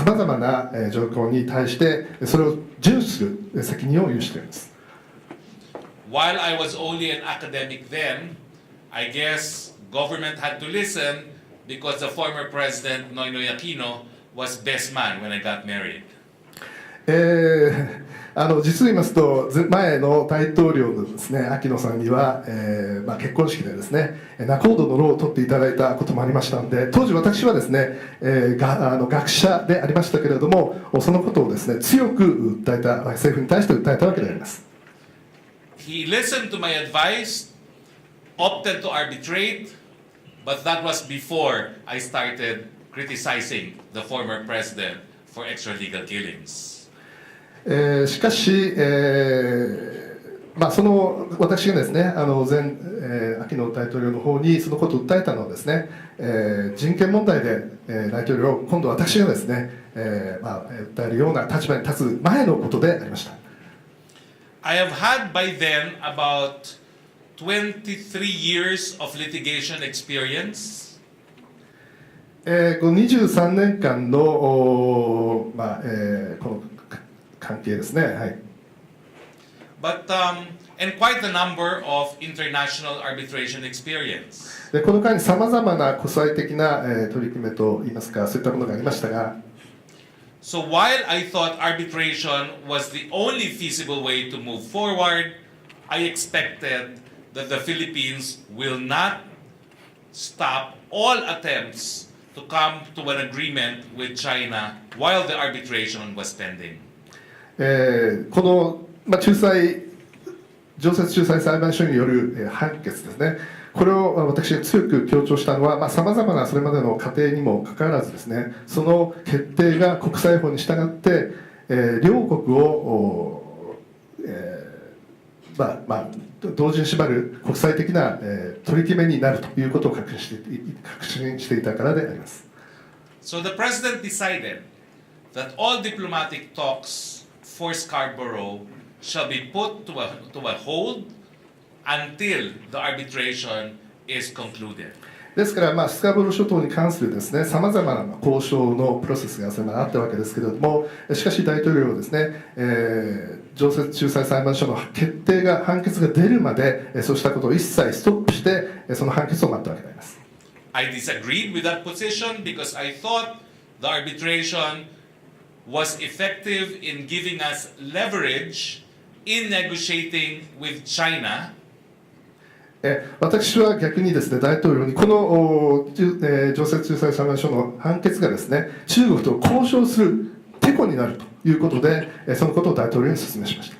さまざまな状況に対してそれを遵守する責任を有しています。While I was only an academic then, I guess government had to listen because the former president Noynoy Aquino was best man when I got married. 実を言いますと、前の大統領のですね、秋野さんには、結婚式でですね、仲人の労を取っていただいたこともありましたので、当時私はですね、学者でありましたけれども、そのことをですね、強く訴えた、政府に対して訴えたわけであります。He listened to my advice, opted to arbitrate, but that was before I started criticizing the former president for extralegal killings. しかし、その私がですね、秋野大統領の方にそのことを訴えたのはですね、人権問題で、大統領を今度私がですね、訴えるような立場に立つ前のことでありました。I have had by then about 23 years of litigation experience. 23年間のこの関係ですね。はい。But and quite a number of international arbitration experience. でこの間にさまざまな国際的な取り決めといいますか、そういったものがありましたが。So while I thought arbitration was the only feasible way to move forward, I expected that the Philippines will not stop all attempts to come to an agreement with China while the arbitration was pending. この、常設仲裁裁判所による判決ですね、これを私が強く強調したのは、さまざまなそれまでの過程にもかかわらずですね、その決定が国際法に従って、両国を、同時に縛る国際的な、取り決めになるということを確信していたからであります。So the president decided that all diplomatic talks for Scarborough shall be put to a hold until the arbitration is concluded. ですから、スカーボロー諸島に関するですね、さまざまな交渉のプロセスがそれまであったわけですけれども、しかし大統領はですね、常設仲裁裁判所の判決が出るまで、そうしたことを一切ストップして、その判決を待ったわけであります。I disagreed with that position because I thought the arbitration was effective in giving us leverage in negotiating with China. 私は逆にですね、大統領にこの常設仲裁裁判所の判決がですね、中国と交渉するテコになるということで、そのことを大統領に説明しました。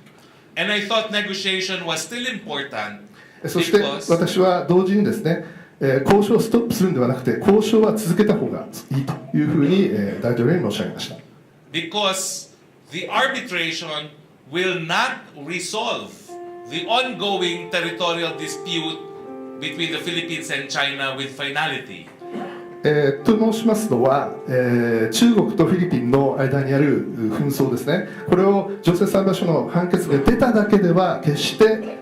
And I thought negotiation was still important. そして私は同時にですね、交渉をストップするんではなくて、交渉は続けた方がいいというふうに大統領に申し上げました。Because the arbitration will not resolve the ongoing territorial dispute between the Philippines and China with finality. と申しますのは、中国とフィリピンの間にある紛争ですね、これを常設裁判所の判決が出ただけでは決して、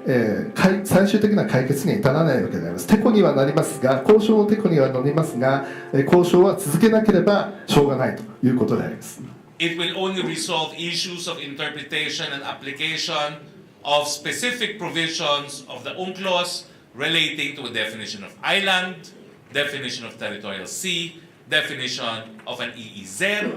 最終的な解決には至らないわけであります。テコにはなりますが、交渉のテコにはなりますが、交渉は続けなければしょうがないということであります。It will only resolve issues of interpretation and application of specific provisions of the UNCLOS relating to a definition of island, definition of territorial sea, definition of an EEZ,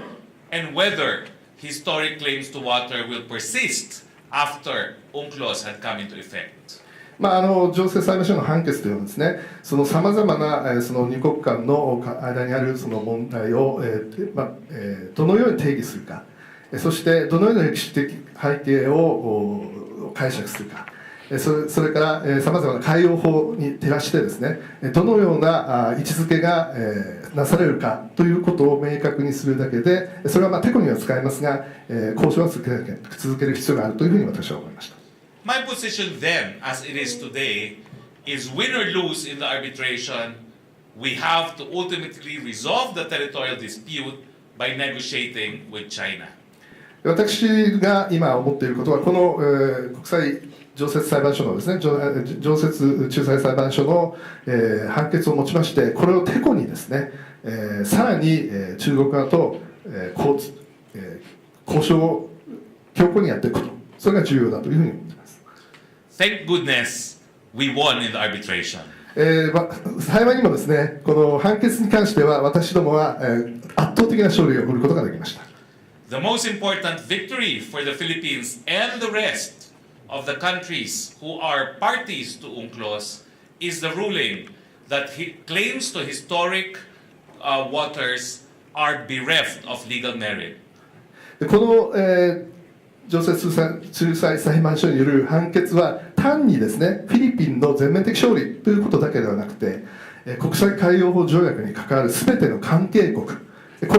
and whether historic claims to water will persist after UNCLOS had come into effect. 常設裁判所の判決というのはですね、そのさまざまなその二国間の間にあるその問題を、どのように定義するか、そしてどのような歴史的背景を解釈するか、それからさまざまな海洋法に照らしてですね、どのような位置づけがなされるかということを明確にするだけで、それはテコには使えますが、交渉は続ける必要があるというふうに私は思いました。My position then, as it is today, is win or lose in the arbitration, we have to ultimately resolve the territorial dispute by negotiating with China. 私が今思っていることは、この、国際常設裁判所のですね、常設仲裁裁判所の、判決をもちまして、これをテコにですね、さらに、中国側と交渉を強固にやっていくこと、それが重要だというふうに思っています。Thank goodness we won in the arbitration. 幸いにもですね、この判決に関しては私どもは、圧倒的な勝利を得ることができました。The most important victory for the Philippines and the rest of the countries who are parties to UNCLOS is the ruling that claims to historic waters are bereft of legal merit. この、常設仲裁裁判所による判決は単にですね、フィリピンの全面的勝利ということだけではなくて、国際海洋法条約に関わるすべての関係国、こ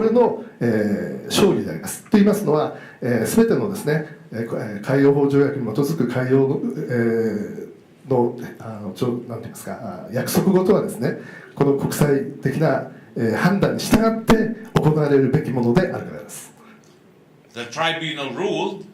れの、勝利であります。と言いますのは、すべてのですね、海洋法条約に基づく海洋の、なんて言いますか、約束事はですね、この国際的な、判断に従って行われるべきものであるからです。The tribunal ruled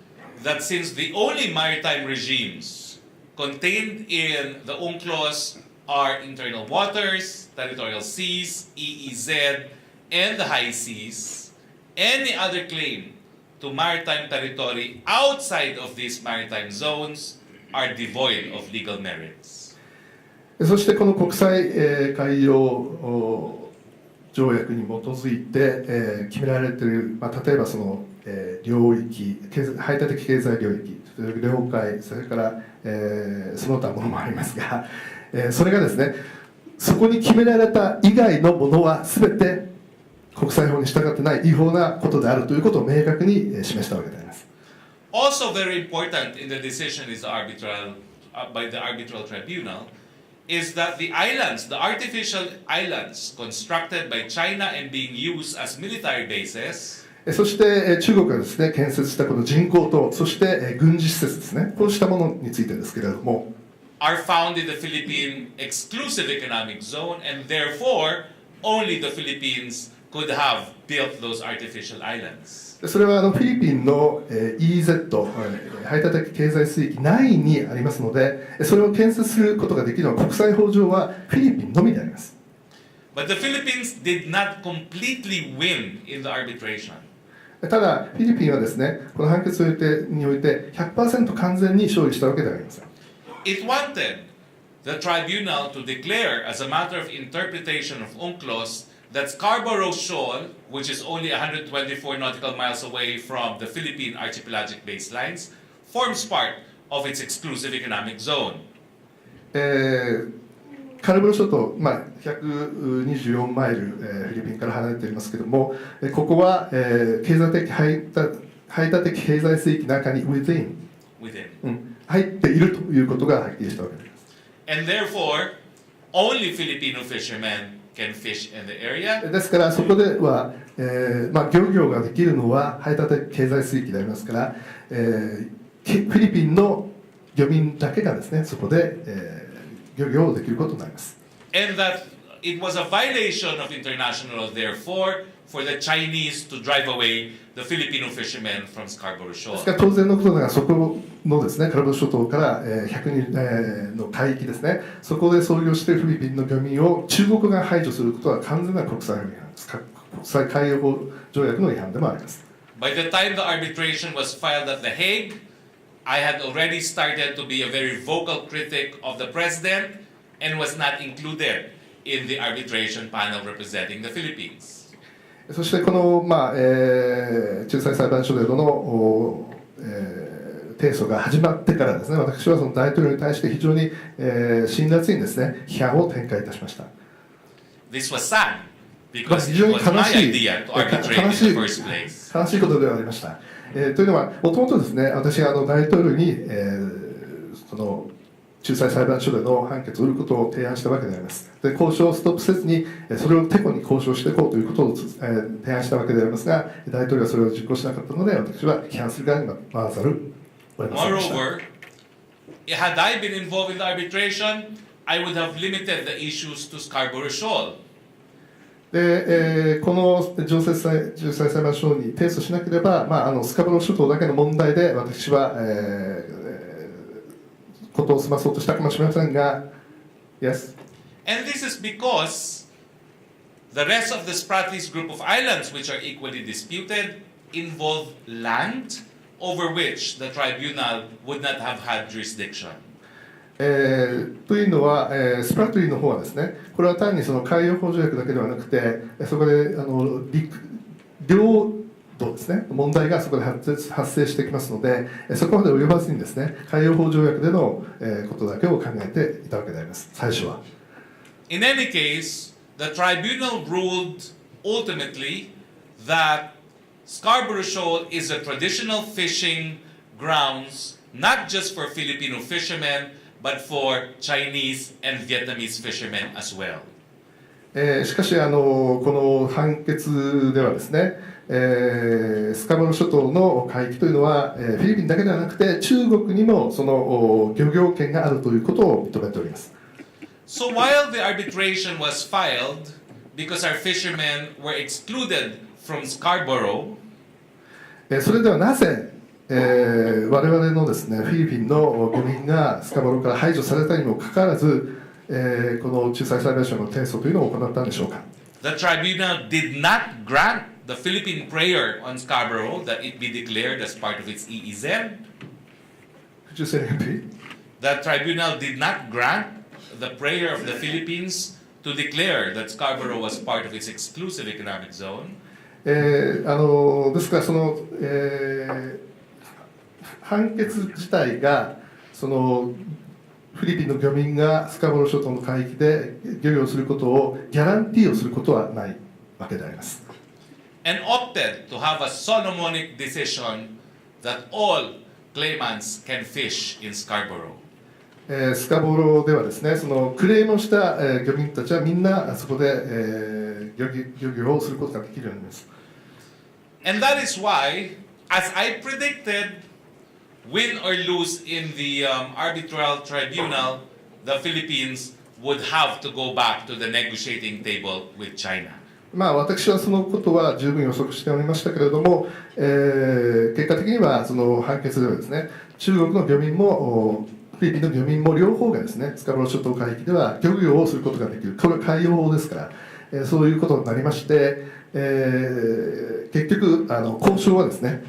that since the only maritime regimes contained in the UNCLOS are internal waters, territorial seas, EEZ, and the high seas, any other claim to maritime territory outside of these maritime zones are devoid of legal merits. そしてこの国際、海洋条約に基づいて、決められている、例えばその、領域、排他的経済領域、領海、それから、その他ものもありますが、それがですね、そこに決められた以外のものは全て国際法に従ってない違法なことであるということを明確に示したわけであります。Also very important in the decision is by the arbitral tribunal is that the islands, the artificial islands constructed by China and being used as military bases, そして中国がですね、建設したこの人工島、そして軍事施設ですね、こうしたものについてですけれども、are found in the Philippine exclusive economic zone, and therefore only the Philippines could have built those artificial islands. それはフィリピンの EEZ、排他的経済水域内にありますので、それを建設することができるのは国際法上はフィリピンのみであります。But the Philippines did not completely win in the arbitration. ただ、フィリピンはですね、この判決において 100% 完全に勝利したわけではありません。It wanted the tribunal to declare as a matter of interpretation of UNCLOS that Scarborough Shoal, which is only 124 nautical miles away from the Philippine archipelagic baselines, forms part of its exclusive economic zone. カルボロ諸島、124マイル、フィリピンから離れていますけれども、ここは、排他的経済水域の中に within、入っているということがはっきりしたわけです。And therefore, only Filipino fishermen can fish in the area. ですからそこでは、漁業ができるのは排他的経済水域でありますから、フィリピンの漁民だけがですね、そこで、漁業をできることになります。And that it was a violation of international law, therefore, for the Chinese to drive away the Filipino fishermen from Scarborough Shoal. ですから当然のことながらそこのですね、カルボロ諸島から100人の海域ですね、そこで操業しているフィリピンの漁民を中国が排除することは完全な国際法違反です。国際海洋法条約の違反でもあります。By the time the arbitration was filed at The Hague, I had already started to be a very vocal critic of the president and was not included in the arbitration panel representing the Philippines. そしてこの、仲裁裁判所での、提訴が始まってからですね、私はその大統領に対して非常に、辛辣にですね、批判を展開いたしました。This was sad because it was my idea to arbitrate in the first place. 悲しいことではありました。というのは、もともとですね、私が大統領に、その仲裁裁判所での判決を売ることを提案したわけであります。で、交渉をストップせずに、それをてこに交渉していこうということを、提案したわけでありますが、大統領はそれを実行しなかったので、私は批判する側に回らざるを得ませんでした。Moreover, had I been involved in the arbitration, I would have limited the issues to Scarborough Shoal. で、この仲裁裁判所に提訴しなければ、スカボロー諸島だけの問題で私は、ことを済まそうとしたかもしれませんが、Yes. And this is because the rest of the Spratlys group of islands, which are equally disputed, involve land over which the tribunal would not have had jurisdiction. というのは、スプラトリーの方はですね、これは単にその海洋法条約だけではなくて、そこで領土ですね、問題がそこで発生してきますので、そこまで及ばずにですね、海洋法条約でのことだけを考えていたわけであります、最初は。In any case, the tribunal ruled ultimately that Scarborough Shoal is a traditional fishing grounds, not just for Filipino fishermen, but for Chinese and Vietnamese fishermen as well. しかしこの判決ではですね、スカボロ諸島の海域というのは、フィリピンだけではなくて中国にもその漁業権があるということを認めております。So while the arbitration was filed because our fishermen were excluded from Scarborough, それではなぜ我々のですね、フィリピンの漁民がスカボロから排除されたにもかかわらず、この仲裁裁判所の提訴というのを行ったんでしょうか。The tribunal did not grant the Philippine prayer on Scarborough that it be declared as part of its EEZ. Could you say that again? The tribunal did not grant the prayer of the Philippines to declare that Scarborough was part of its exclusive economic zone. ですからその、判決自体がそのフィリピンの漁民がスカボロ諸島の海域で漁業をすることをギャランティーをすることはないわけであります。And opted to have a Solomonic decision that all claimants can fish in Scarborough. スカボロではですね、そのクレームをした、漁民たちはみんなそこで、漁業をすることができるようになります。And that is why, as I predicted, win or lose in the arbitral tribunal, the Philippines would have to go back to the negotiating table with China. まあ私はそのことは十分予測しておりましたけれども、結果的にはその判決ではですね、中国の漁民もフィリピンの漁民も両方がですね、スカボロ諸島海域では漁業をすることができる、これは海洋法ですから、そういうことになりまして、結局交渉はですね、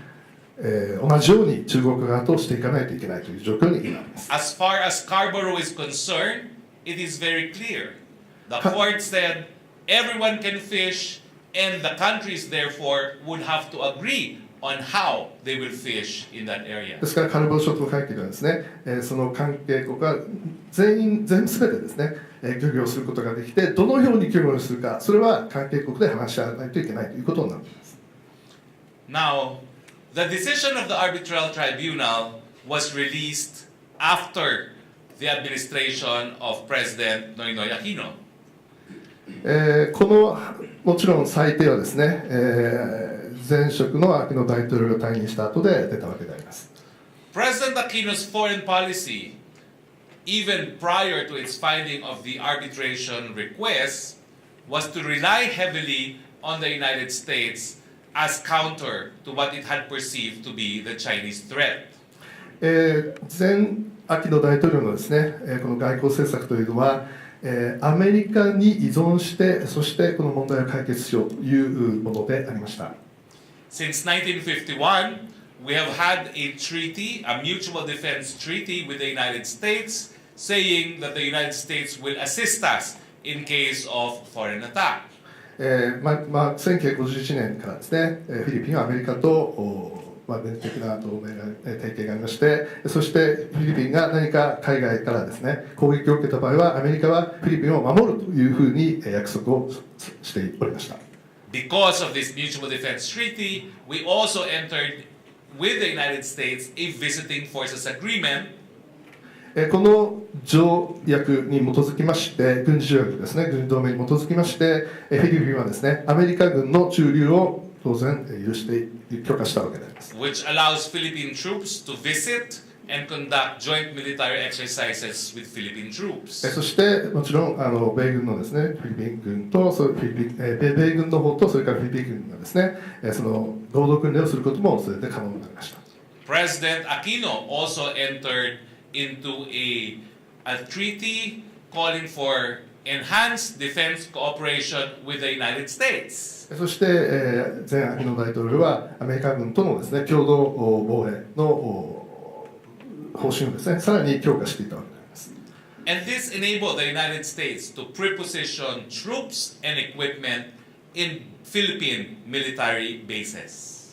同じように中国側としていかないといけないという状況に今あります。As far as Scarborough is concerned, it is very clear. The court said everyone can fish, and the countries therefore would have to agree on how they will fish in that area. ですからカルボロ諸島海域ではですね、その関係国が全てですね、漁業することができて、どのように漁業するか、それは関係国で話し合わないといけないということになっています。Now, the decision of the arbitral tribunal was released after the administration of President Noynoy Aquino. このもちろん裁定はですね、前職のアキノ大統領が退任した後で出たわけであります。President Aquino's foreign policy, even prior to its filing of the arbitration request, was to rely heavily on the United States as counter to what it had perceived to be the Chinese threat. 前アキノ大統領のですね、この外交政策というのは、アメリカに依存して、そしてこの問題を解決しようというものでありました。Since 1951, we have had a treaty, a mutual defense treaty with the United States, saying that the United States will assist us in case of foreign attack. 1951年からですね、フィリピンはアメリカと連的な同盟が提携がありまして、そしてフィリピンが何か海外からですね、攻撃を受けた場合はアメリカはフィリピンを守るというふうに約束をしておりました。Because of this mutual defense treaty, we also entered with the United States a visiting forces agreement. この条約に基づきまして、軍事条約ですね、軍事同盟に基づきまして、フィリピンはですね、アメリカ軍の駐留を当然許可したわけであります。Which allows Philippine troops to visit and conduct joint military exercises with Philippine troops. そしてもちろん米軍のですね、フィリピン軍と米軍の方とそれからフィリピン軍がですね、その合同訓練をすることもそれで可能になりました。President Aquino also entered into a treaty calling for enhance defense cooperation with the United States. そして、前アキノ大統領はアメリカ軍とのですね共同防衛の方針をですねさらに強化していたわけです。And this enabled the United States to preposition troops and equipment in Philippine military bases.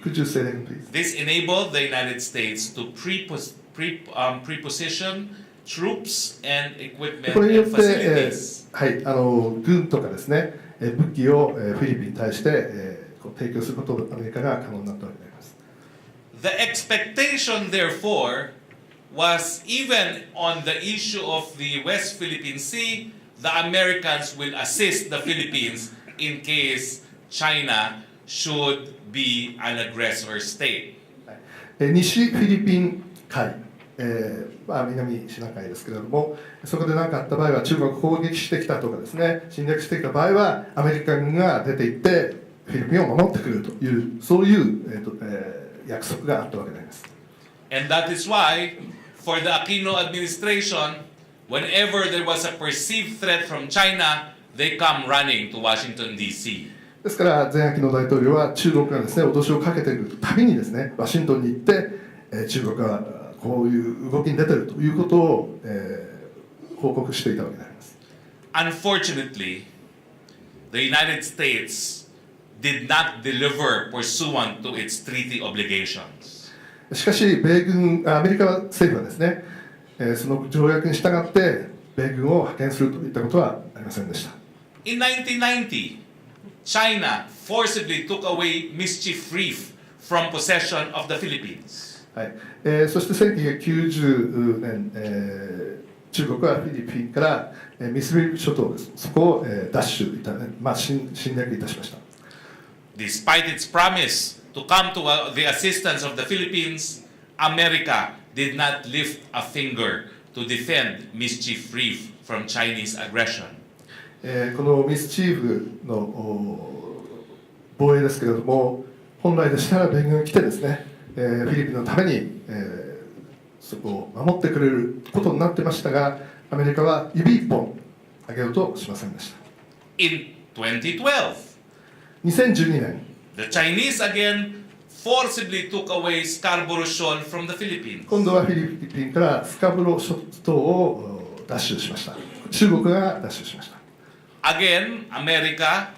Could you say that, please? This enabled the United States to preposition troops and equipment これによっ and て、 facilities. 軍とかですね武器をフィリピンに対して、提供することをアメリカが可能になったわけであります。The expectation, therefore, was even on the issue of the West Philippine Sea, the Americans will assist the Philippines in case China should be an aggressor state. 西フィリピン海、南シナ海ですけれども、そこで何かあった場合は中国が攻撃してきたとかですね侵略してきた場合はアメリカ軍が出て行ってフィリピンを守ってくれるというそういう、約束があったわけであります。 And that is why, for the Aquino administration, whenever there was a perceived threat from China, they come running to Washington, D.C. ですから前アキノ大統領は中国がですね脅しをかけているたびにですねワシントンに行って、中国がこういう動きに出ているということを、報告していたわけであります。 Unfortunately, the United States did not deliver pursuant to its treaty obligations. しかしアメリカ政府はですね、その条約に従って米軍を派遣するといったことはありませんでした。 In 1990, China forcibly took away mischief reef from possession of the Philippines. はい。そして1990年、中国はフィリピンから、ミスリ諸島です。そこを、奪取いた、侵略いたしました。 Despite its promise to come to the assistance of the Philippines, America did not lift a finger to defend mischief reef from Chinese aggression. このミスチーフの防衛ですけれども、本来でしたら米軍が来てですね、フィリピンのために、そこを守ってくれることになってましたが、アメリカは指一本上げようとしませんでした。 In 2012, 2012年、 the Chinese again forcibly took away Scarborough Shoal from the Philippines. 今度はフィリピンからスカブロ諸島を奪取しました。中国が奪取しました。 Again, America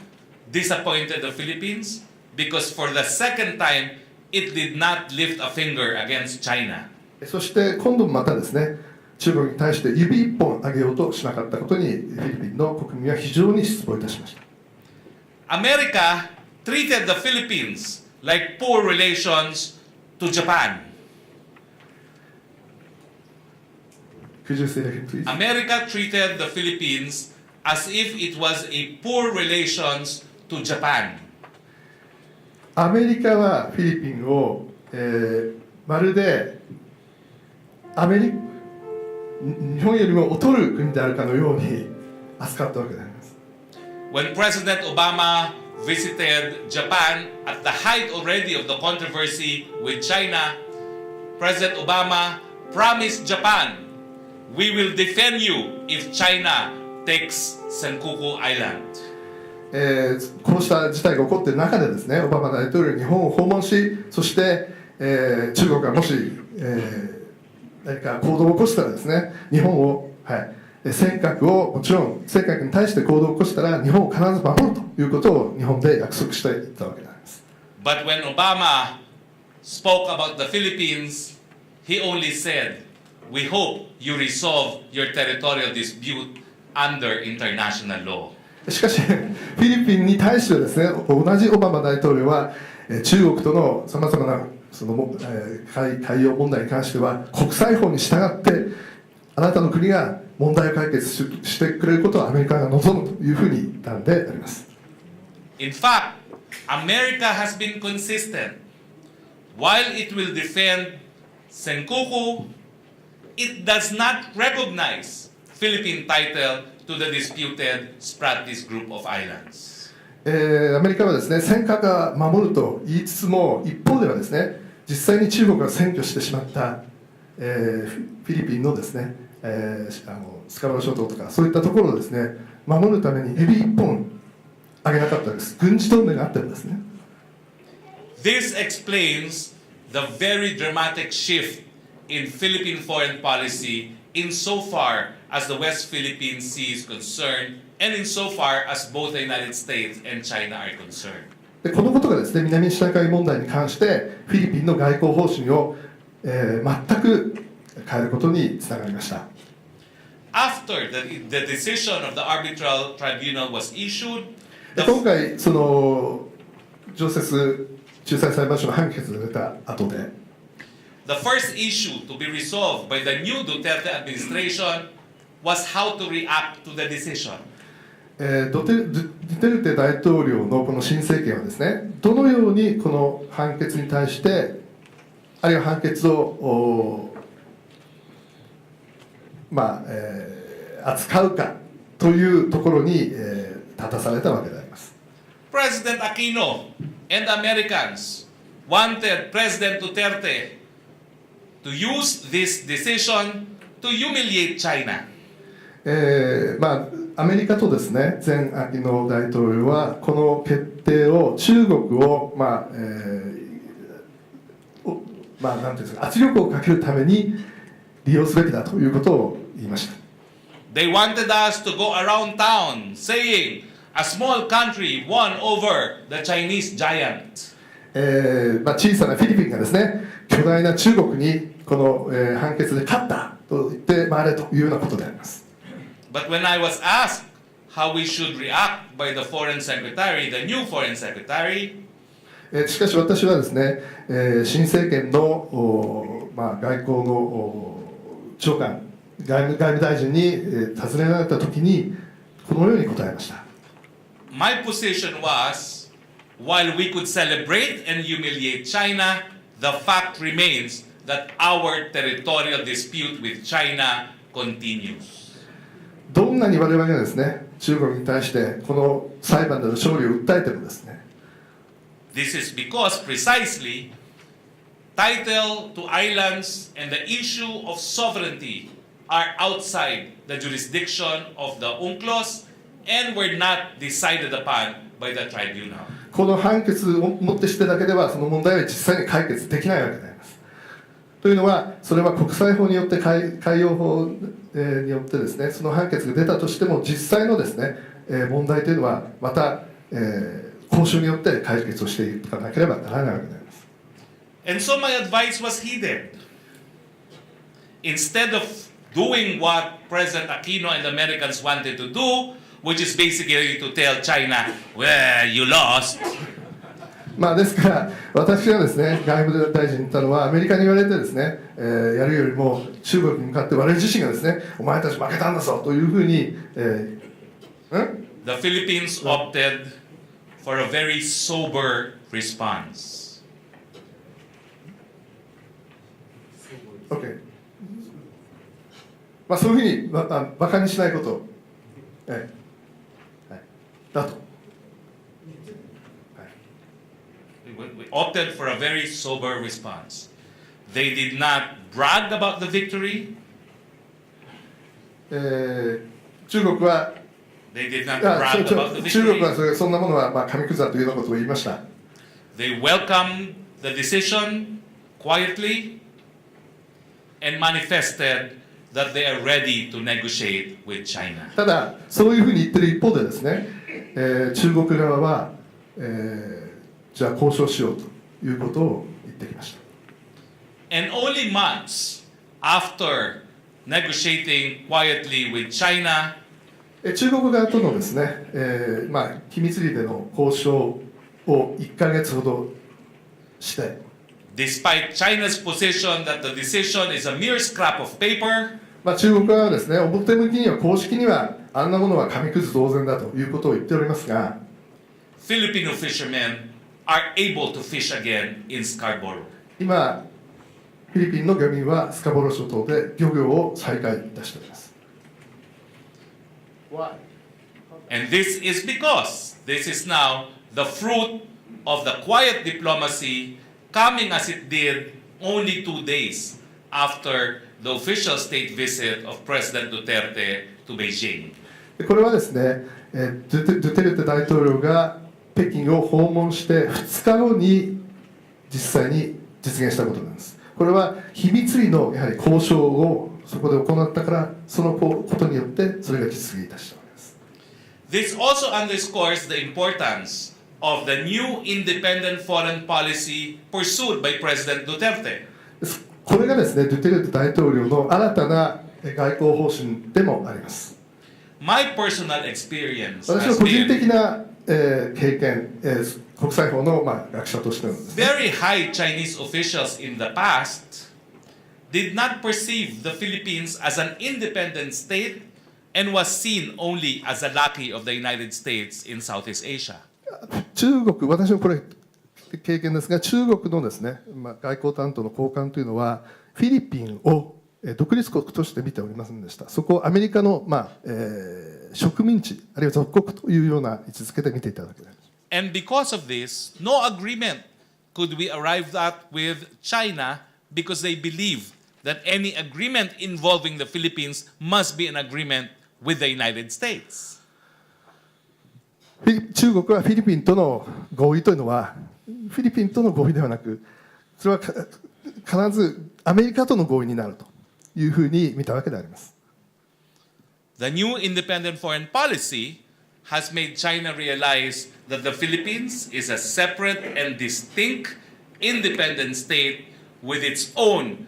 disappointed the Philippines because for the second time, it did not lift a finger against China. そして今度もまたですね、中国に対して指一本上げようとしなかったことにフィリピンの国民は非常に失望いたしました。 America treated the Philippines like poor relations to Japan. Could you say that again, please? America treated the Philippines as if it was a poor relations to Japan. アメリカはフィリピンを、まるで日本よりも劣る国であるかのように扱ったわけであります。 When President Obama visited Japan at the height already of the controversy with China, President Obama promised Japan, "We will defend you if China takes Senkaku Island." こうした事態が起こっている中でですね、オバマ大統領は日本を訪問し、そして、中国がもし、何か行動を起こしたらですね、日本を、尖閣をもちろん尖閣に対して行動を起こしたら日本を必ず守るということを日本で約束していったわけなんです。 But when Obama spoke about the Philippines, he only said, "We hope you resolve your territorial dispute under international law." しかしフィリピンに対してはですね、同じオバマ大統領は中国とのさまざまな海洋問題に関しては国際法に従ってあなたの国が問題を解決してくれることをアメリカが望むというふうに言ったんであります。 In fact, America has been consistent. While it will defend Senkaku, it does not recognize Philippine title to the disputed Spratlys Group of Islands. アメリカはですね、尖閣が守ると言いつつも一方ではですね、実際に中国が占拠してしまった、フィリピンのですね、スカバロ諸島とかそういったところをですね守るために指一本上げなかったです。軍事同盟があってもですね。This explains the very dramatic shift in Philippine foreign policy insofar as the West Philippine Sea is concerned and insofar as both the United States and China are concerned. でこのことがですね南シナ海問題に関してフィリピンの外交方針を、全く変えることにつながりました。After the decision of the arbitral tribunal was issued, 今回その仲裁裁判所の判決が出た後で the first issue to be resolved by the new Duterte administration was how to react to the decision. ドゥテルテ大統領のこの新政権はですねどのようにこの判決に対してあるいは判決を扱うかというところに、立たされたわけであります。President Aquino and Americans wanted President Duterte to use this decision to humiliate China. アメリカとですね前アキノ大統領はこの決定を中国をなんていうんですか圧力をかけるために利用すべきだということを言いました。They wanted us to go around town saying a small country won over the Chinese giant. 小さなフィリピンがですね巨大な中国にこの、判決で勝ったと言って回れというようなことであります。But when I was asked how we should react by the foreign secretary, the new foreign secretary, しかし私はですね、新政権の、外交の長官外務大臣に、尋ねられたときにこのように答えました。My position was, while we could celebrate and humiliate China, the fact remains that our territorial dispute with China continues. どんなに我々がですね中国に対してこの裁判での勝利を訴えてもですね This is because precisely title to islands and the issue of sovereignty are outside the jurisdiction of the UNCLOS and were not decided upon by the tribunal. この判決をもってしてだけではその問題は実際に解決できないわけであります。というのはそれは国際法によって海洋法によってですねその判決が出たとしても実際のですね問題というのはまた交渉によって解決をしていかなければならないわけであります。And so my advice was heeded. Instead of doing what President Aquino and the Americans wanted to do, which is basically to tell China, well, you lost. ですから私がですね外務大臣に言ったのはアメリカに言われてですね、やるよりも中国に向かって我々自身がですねお前たち負けたんだぞというふうに、The Philippines opted for a very sober response. Okay. そういうふうに馬鹿にしないこと、だと。We opted for a very sober response. They did not brag about the victory. 中国は They did not brag about the 中国 victory. はそんなものは紙くずだというようなことを言いました。They welcomed the decision quietly and manifested that they are ready to negotiate with China. ただそういうふうに言ってる一方でですね、中国側は、じゃあ交渉しようということを言ってきました。And only months after negotiating quietly with China, 中国側とのですね、秘密裏での交渉を1ヶ月ほどして、despite China's position that the decision is a mere scrap of paper, 中国側はですね、表向きには公式にはあんなものは紙くず同然だということを言っておりますが、Filipino fishermen are able to fish again in Scarborough. 今フィリピンの漁民はスカボロ諸島で漁業を再開いたしております。Why? And this is because this is now the fruit of the quiet diplomacy coming as it did only 2 days after the official state visit of President Duterte to Beijing. これはですね、ドゥテルテ大統領が北京を訪問して2日後に実際に実現したことなんです。これは秘密裏のやはり交渉をそこで行ったから、そのことによってそれが実現いたしたわけです。This also underscores the importance of the new independent foreign policy pursued by President Duterte. これがですね、ドゥテルテ大統領の新たな外交方針でもあります。My personal experience 私 has の個人 been 的な、経験、国際法の、学者としてのですね、 very high Chinese officials in the past did not perceive the Philippines as an independent state and was seen only as a lackey of the United States in Southeast Asia. 中国、私のこれ経験ですが、中国のですね、外交担当の高官というのはフィリピンを独立国として見ておりませんでした。そこをアメリカの、植民地あるいは属国というような位置づけで見ていただけです。And because of this, no agreement could be arrived at with China because they believe that any agreement involving the Philippines must be an agreement with the United States. 中国はフィリピンとの合意というのはフィリピンとの合意ではなく、それは必ずアメリカとの合意になるというふうに見たわけであります。The new independent foreign policy has made China realize that the Philippines is a separate and distinct independent state with its own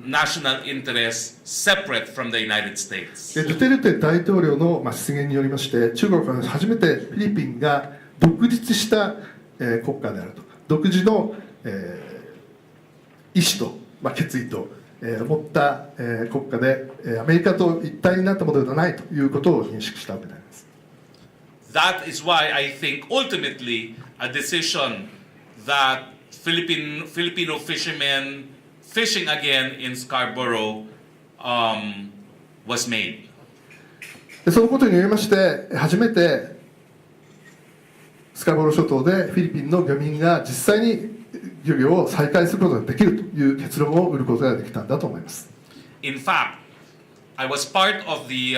national interests separate from the United States. ドゥテルテ大統領の出現によりまして、中国は初めてフィリピンが独立した国家であると、独自の意思と決意と持った国家で、アメリカと一体になったものではないということを認識したわけであります。That is why I think ultimately a decision that Filipino fishermen fishing again in Scarborough was made. そのことによりまして初めてスカボロ諸島でフィリピンの漁民が実際に漁業を再開することができるという結論を得ることができたんだと思います。In fact, I was part of the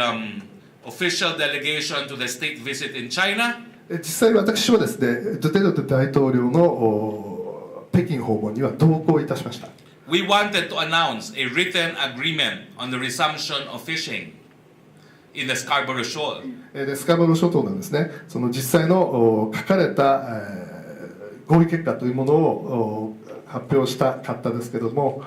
official delegation to the state visit in China. 実際私はですね、ドゥテルテ大統領の北京訪問には同行いたしました。We wanted to announce a written agreement on the resumption of fishing in the Scarborough Shoal. でスカボロ諸島なんですね、その実際の書かれた合意結果というものを発表したかったですけれども、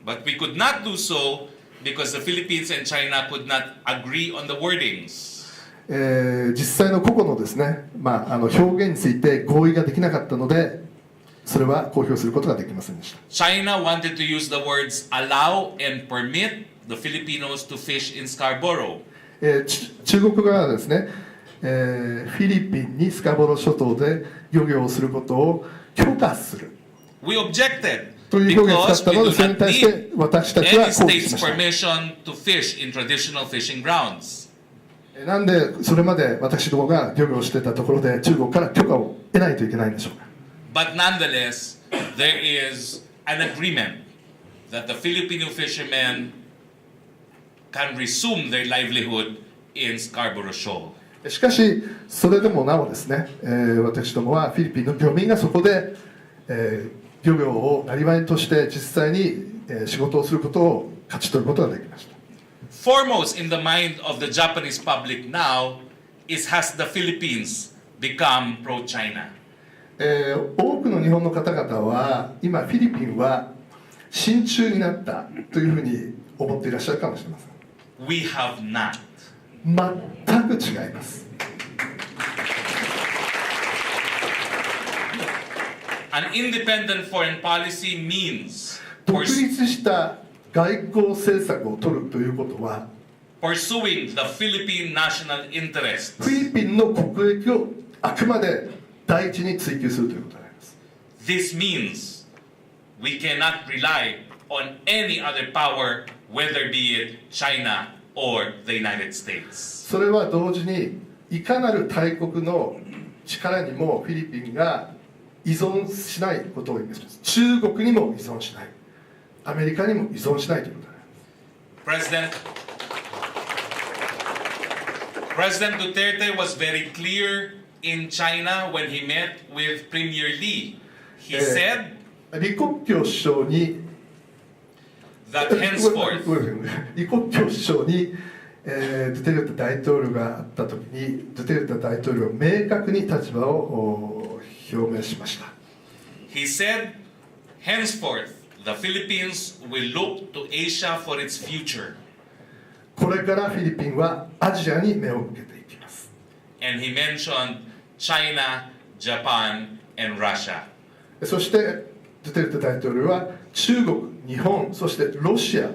But we could not do so because the Philippines and China could not agree on the wordings. 実際の個々のですね、表現について合意ができなかったので、それは公表することができませんでした。China wanted to use the words allow and permit the Filipinos to fish in Scarborough. 中国側はですね、フィリピンにスカボロ諸島で漁業をすることを許可する。We objected という表現を使 because った we ので、 do それに not 対して need 私たちは any 抗議し state's ました。 permission to fish in traditional fishing grounds. なんでそれまで私どもが漁業をしていたところで中国から許可を得ないといけないんでしょうか。But nonetheless, there is an agreement that the Filipino fishermen can resume their livelihood in Scarborough Shoal. しかしそれでもなおですね、私どもはフィリピンの漁民がそこで、漁業をなりわいとして実際に、仕事をすることを勝ち取ることができました。Foremost in the mind of the Japanese public now is has the Philippines become pro-China? 多くの日本の方々は今フィリピンは親中になったというふうに思っていらっしゃるかもしれません。 We have not. 全く違います。 An independent foreign policy means 独立した外交政策を取るということは pursuing the Philippine national interest. フィリピンの国益をあくまで第一に追求するということであります。 This means we cannot rely on any other power, whether be it China or the United States. それは同時にいかなる大国の力にもフィリピンが依存しないことを意味します。中国にも依存しない。アメリカにも依存しないということであります。President Duterte was very clear in China when he met with Premier Li. He said 李克強首相に that henceforth 李克強首相に、ドゥテルテ大統領が会った時にドゥテルテ大統領は明確に立場を表明しました。 he said, henceforth the Philippines will look to Asia for its future. これからフィリピンはアジアに目を向けていきます。 And he mentioned China, Japan, and Russia. そしてドゥテルテ大統領は中国、日本、そしてロシア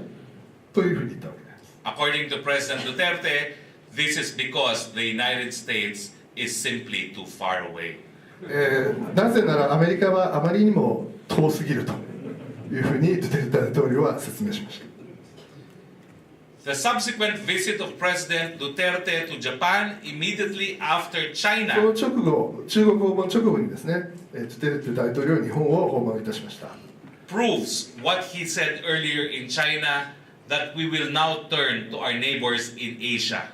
というふうに言ったわけです。 According to President Duterte, this is because the United States is simply too far away. なぜならアメリカはあまりにも遠すぎるというふうにドゥテルテ大統領は説明しました。 The subsequent visit of President Duterte to Japan immediately after その China 直後、中国訪問直後にですね、ドゥテルテ大統領は日本を訪問いたしました。 proves what he said earlier in China, that we will now turn to our neighbors in Asia.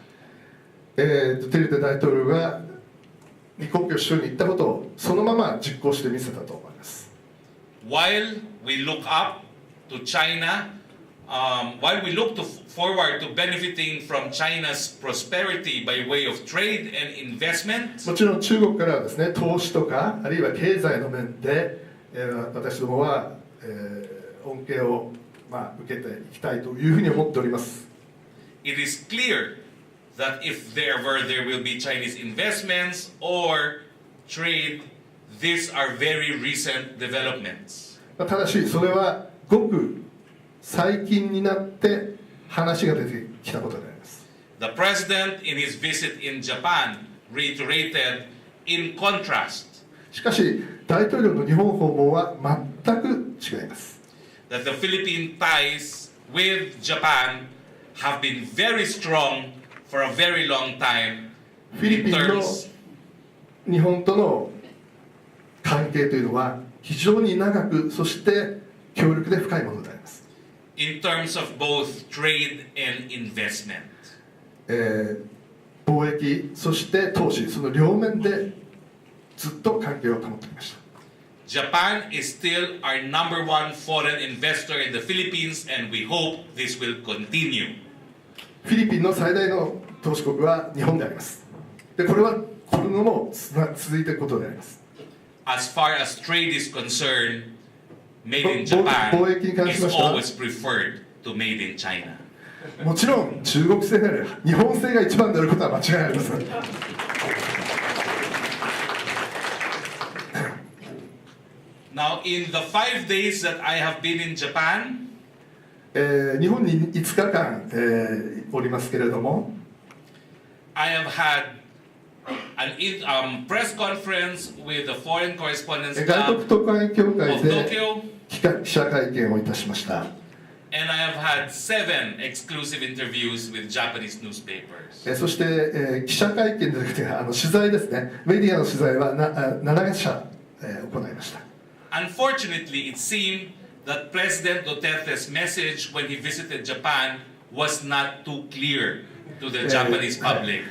ドゥテルテ大統領が李克強首相に言ったことをそのまま実行してみせたと思います。 While we look up to China, while we look forward to benefiting from China's prosperity by way of trade and investment, もちろん中国からはですね、投資とかあるいは経済の面で、私どもは、恩恵を、受けていきたいというふうに思っております。 it is clear that if there will be Chinese investments or trade, these are very recent developments. ただしそれはごく最近になって話が出てきたことであります。 The president in his visit in Japan reiterated in contrast しかし大統領の日本訪問は全く違います。 that the Philippine ties with Japan have been very strong for a very long time フィリピ in ンの terms 日本との関係というのは非常に長くそして強力で深いものであります。 in terms of both trade and investment. 貿易そして投資その両面でずっと関係を保ってきました。 Japan is still our number one foreign investor in the Philippines, and we hope this will continue. フィリピンの最大の投資国は日本であります。でこれはこのまま続いていくことであります As far as trade is concerned, made in 貿易に Japan 関し is ましては always preferred to made in China. もちろん中国製である日本製が一番であることは間違いありません。 Now, in the 5 days that I have been in Japan, 日本に5日間、おりますけれども I have had an press conference with the Foreign Correspondents 外国 Club 特派員協会 of で Tokyo, 記者会見をいたしました。 and I have had 7 exclusive interviews with Japanese newspapers. そして、記者会見でなくて取材ですね、メディアの取材は7社、行いました。 Unfortunately, it seemed that President Duterte's message when he visited Japan was not too clear to the Japanese public.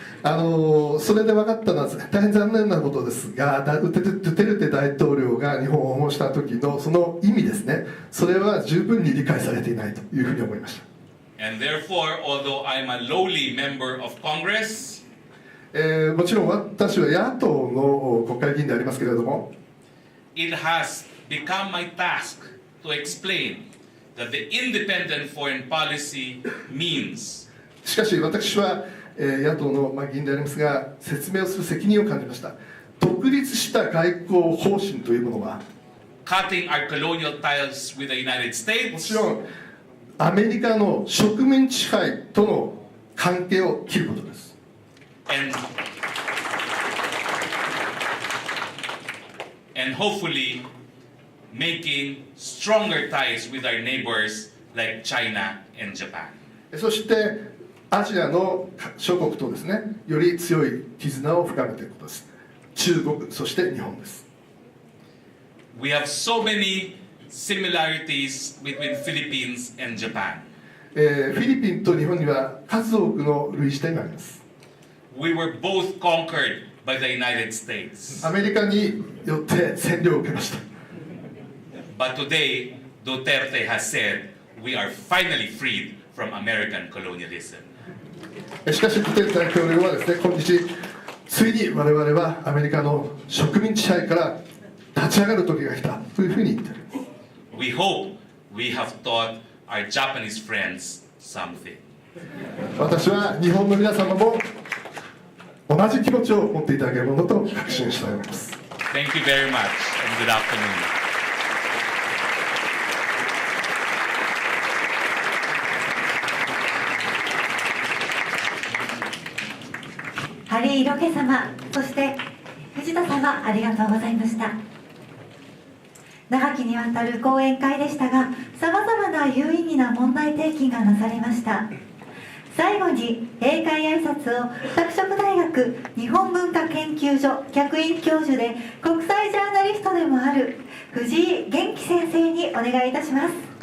それで分かったのは大変残念なことですが、ドゥテルテ大統領が日本を訪問した時のその意味ですね、それは十分に理解されていないというふうに思いました。 And therefore, although I'm a lowly member of Congress, もちろん私は野党の国会議員でありますけれども、 it has become my task to explain that the independent foreign policy means しかし私は、野党の議員でありますが説明をする責任を感じました。独立した外交方針というものは cutting our colonial ties with the United も States ちろんアメリカの植民地支配との関係を切ることです。 and hopefully making stronger ties with our neighbors like China and Japan. そしてアジアの諸国とですね、より強い絆を深めていくことです。中国、そして日本です。We have so many similarities between Philippines and Japan. フィリピンと日本には数多くの類似点があります。We were both conquered by the United States. アメリカによって占領を受けました。But today, Duterte has said we are finally freed from American colonialism. しかしドゥテルテ大統領はですね、今日ついに我々はアメリカの植民地支配から立ち上がる時が来たというふうに言っている。We hope we have taught our Japanese friends something. 私は日本の皆様も同じ気持ちを持っていただけるものと確信しております。Thank you very much and good afternoon. ハリー・ロケ様、そして藤田様、ありがとうございました。長きにわたる講演会でしたが、さまざまな有意義な問題提起がなされました。最後に閉会挨拶を拓殖大学日本文化研究所客員教授で国際ジャーナリストでもある藤井元気先生にお願いいたします。